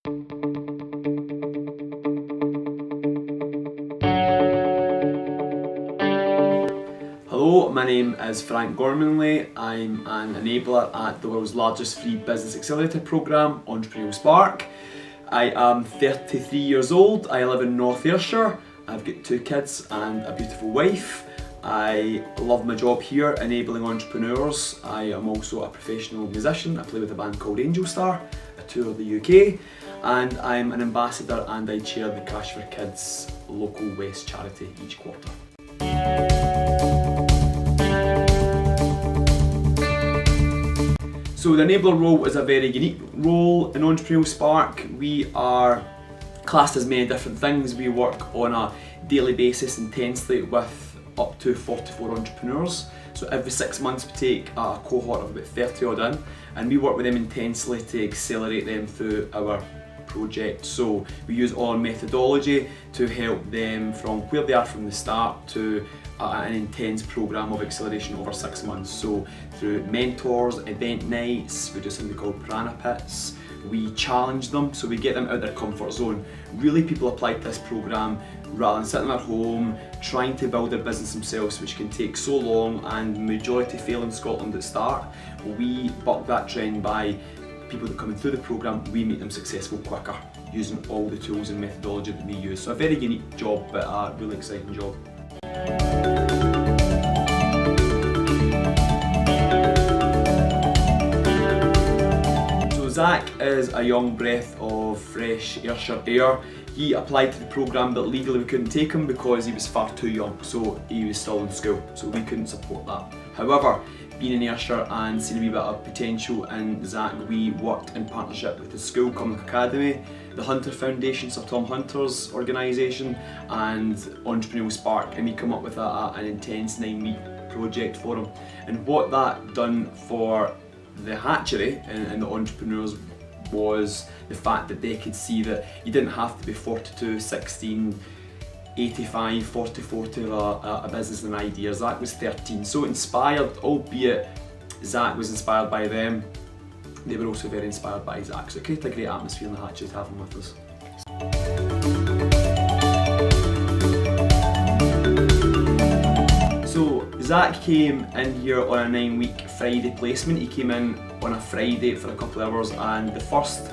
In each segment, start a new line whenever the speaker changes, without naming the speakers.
Hello, my name is Frank Gormanley. I'm an enabler at the world's largest free business accelerator program, Entrepreneurial Spark. I am 33 years old. I live in North Ayrshire. I've got 2 kids and a beautiful wife. I love my job here, enabling entrepreneurs. I am also a professional musician. I play with a band called Angel Star. I tour the UK, and I'm an ambassador and I chair the Cash for Kids local West charity each quarter. So the enabler role is a very unique role in Entrepreneurial Spark. We are classed as many different things. We work on a daily basis intensely with up to 44 entrepreneurs. So every 6 months we take a cohort of about 30 odd in, and we work with them intensely to accelerate them through our project. So we use our methodology to help them from where they are from the start to an intense program of acceleration over 6 months. So through mentors, event nights, we do something called piranha pits. We challenge them, so we get them out of their comfort zone. Really, people apply to this program rather than sitting at home trying to build their business themselves, which can take so long and majority fail in Scotland at start. We buck that trend by people that come in through the program, we make them successful quicker using all the tools and methodology that we use. So a very unique job, but a really exciting job. So Zach is a young breath of fresh Ayrshire air. He applied to the programme, but legally we couldn't take him because he was far too young, so he was still in school, so we couldn't support that. However, being in Ayrshire and seeing a wee bit of potential in Zach, we worked in partnership with the School Comic Academy, the Hunter Foundation, Sir Tom Hunter's organisation, and Entrepreneurial Spark, and we come up with an intense 9-week project for him. And what that done for the hatchery and the entrepreneurs was the fact that they could see that you didn't have to be 42, 16, 85, 44 to have a business and an idea. Zach was 13, so inspired, albeit Zach was inspired by them, they were also very inspired by Zach, so it created a great atmosphere in the hatchery to have him with us. So Zach came in here on a 9-week Friday placement. He came in on a Friday for a couple of hours, and the first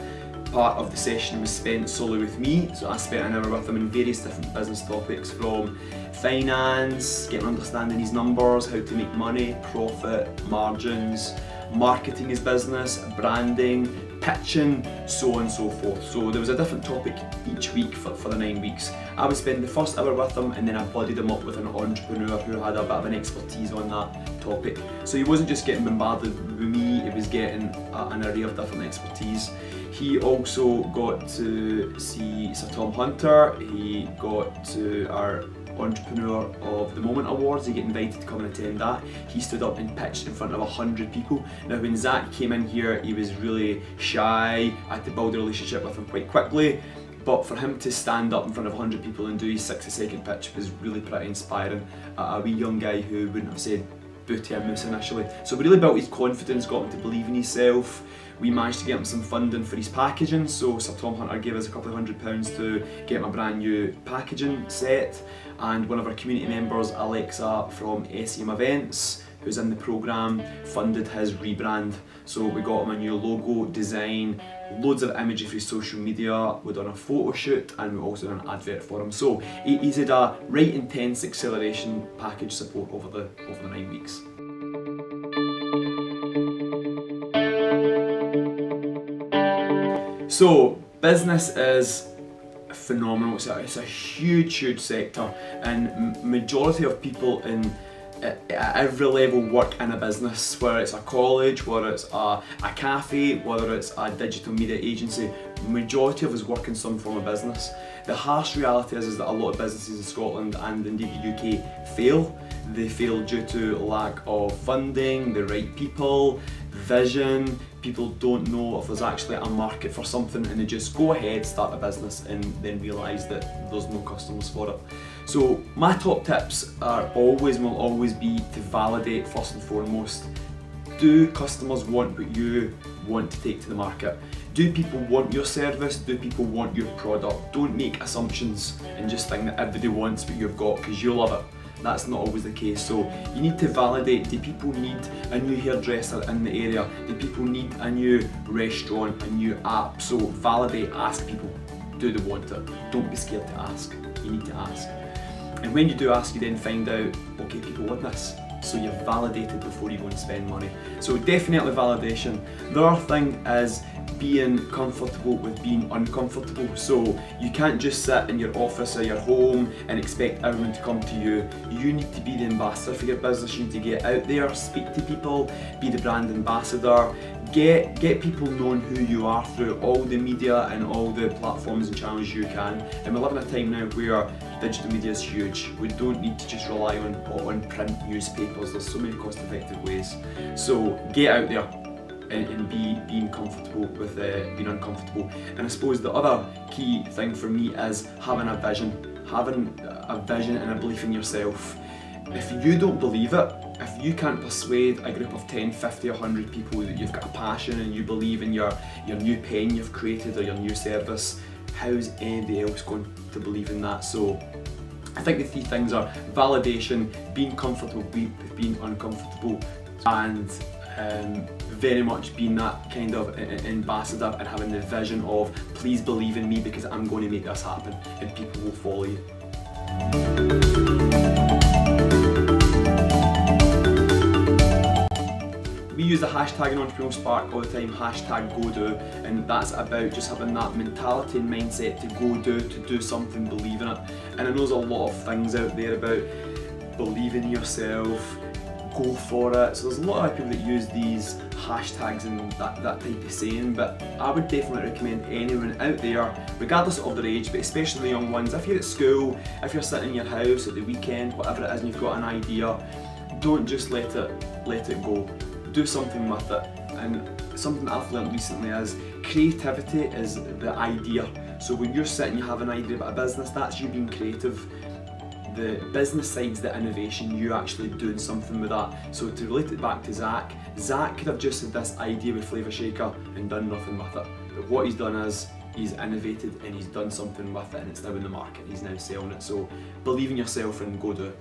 part of the session was spent solely with me. So I spent an hour with him in various different business topics, from finance, getting understanding his numbers, how to make money, profit, margins, marketing his business, branding, pitching, so on and so forth. So there was a different topic each week for the 9 weeks. I would spend the first hour with him, and then I buddied him up with an entrepreneur who had a bit of an expertise on that topic. So he wasn't just getting bombarded with me, he was getting an array of different expertise. He also got to see Sir Tom Hunter, he got to our Entrepreneur of the Moment Awards, he got invited to come and attend that. He stood up and pitched in front of 100 people. Now when Zach came in here, he was really shy. I had to build a relationship with him quite quickly, but for him to stand up in front of 100 people and do his 60-second pitch was really pretty inspiring. A wee young guy who wouldn't have said boo to a moose initially. So we really built his confidence, got him to believe in himself. We managed to get him some funding for his packaging, so Sir Tom Hunter gave us a couple of £100 to get him a brand new packaging set, and one of our community members, Alexa from SEM Events, who's in the programme, funded his rebrand. So we got him a new logo design, loads of imagery for his social media, we done a photo shoot, and we also done an advert for him. So he's had a right intense acceleration package support over the 9 weeks. So business is phenomenal. It's a huge sector, and majority of people at every level work in a business, whether it's a college, whether it's a cafe, whether it's a digital media agency. Majority of us work in some form of business. The harsh reality is that a lot of businesses in Scotland and indeed the UK fail. They fail due to lack of funding, the right people, vision. People don't know if there's actually a market for something, and they just go ahead, start a business, and then realise that there's no customers for it. So my top tips are always and will always be to validate first and foremost. Do customers want what you want to take to the market? Do people want your service? Do people want your product? Don't make assumptions and just think that everybody wants what you've got because you love it. That's not always the case. So you need to validate, do people need a new hairdresser in the area? Do people need a new restaurant, a new app? So validate, ask people, do they want it? Don't be scared to ask, you need to ask. And when you do ask, you then find out, okay, people want this. So you've validated before you go and spend money. So definitely validation. The other thing is being comfortable with being uncomfortable. So you can't just sit in your office or your home and expect everyone to come to you. You need to be the ambassador for your business. You need to get out there, speak to people, be the brand ambassador, get people knowing who you are through all the media and all the platforms and channels you can. And we live in a time now where digital media is huge. We don't need to just rely on print newspapers. There's so many cost-effective ways. So get out there and being comfortable with being uncomfortable. And I suppose the other key thing for me is having a vision and a belief in yourself. If you don't believe it, if you can't persuade a group of 10, 50 or 100 people that you've got a passion and you believe in your new pen you've created or your new service, how's anybody else going to believe in that? So I think the three things are validation, being comfortable with being uncomfortable, and very much being that kind of ambassador and having the vision of please believe in me because I'm going to make this happen and people will follow you. We use the hashtag in Entrepreneurial Spark all the time, #GoDo, and that's about just having that mentality and mindset to go do, to do something, believe in it. And I know there's a lot of things out there about believing in yourself, go for it. So there's a lot of people that use these hashtags and that type of saying, but I would definitely recommend anyone out there, regardless of their age, but especially the young ones, if you're at school, if you're sitting in your house at the weekend, whatever it is, and you've got an idea, don't just let it go. Do something with it. And something that I've learned recently is creativity is the idea. So when you're sitting, you have an idea about a business, that's you being creative. The business side's the innovation, you actually doing something with that. So to relate it back to Zach could have just had this idea with Flavour Shaker and done nothing with it. But what he's done is he's innovated and he's done something with it, and it's now in the market, he's now selling it. So believe in yourself and go do it.